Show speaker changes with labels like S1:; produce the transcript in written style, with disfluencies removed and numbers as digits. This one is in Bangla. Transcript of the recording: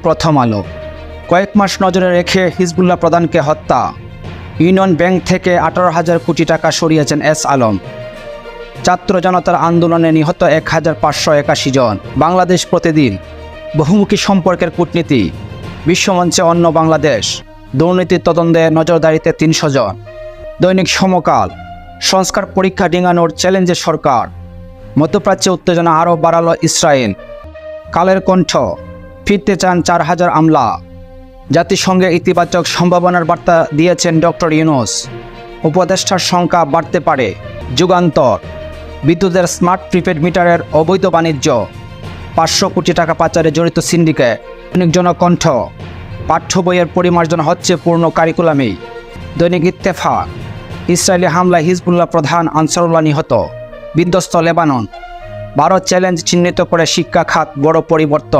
S1: প্রথম আলো। কয়েক মাস নজরে রেখে হিজবুল্লাহ প্রধানকে হত্যা। ইউনিয়ন ব্যাংক থেকে 18,000 কোটি টাকা সরিয়েছেন এস আলম। ছাত্র জনতার আন্দোলনে নিহত 1,581 জন। বাংলাদেশ প্রতিদিন। বহুমুখী সম্পর্কের কূটনীতি। বিশ্বমঞ্চে অন্য বাংলাদেশ। দুর্নীতির তদন্তে নজরদারিতে 300 জন। দৈনিক সমকাল। সংস্কার পরীক্ষা ডিঙানোর চ্যালেঞ্জে সরকার। মধ্যপ্রাচ্যে উত্তেজনা আরও বাড়ালো ইসরায়েল। কালের কণ্ঠ। ফিরতে চান 4,000 আমলা। জাতিসংঘে ইতিবাচক সম্ভাবনার বার্তা দিয়েছেন ডক্টর ইউনূস। উপদেষ্টার সংখ্যা বাড়তে পারে। যুগান্তর। বিদ্যুতের স্মার্ট প্রিপেড মিটারের অবৈধ বাণিজ্য। 500 কোটি টাকা পাচারে জড়িত সিন্ডিকেট। দৈনিক জনকণ্ঠ। পাঠ্য বইয়ের পরিমার্জন হচ্ছে পূর্ণ কারিকুলামেই। দৈনিক ইত্তেফাক। ইসরায়েলি হামলায় হিজবুল্লাহ প্রধান আনসারুল্লাহ নিহত। বিধ্বস্ত লেবানন। ভারত চ্যালেঞ্জ চিহ্নিত করে শিক্ষা খাত বড় পরিবর্তন।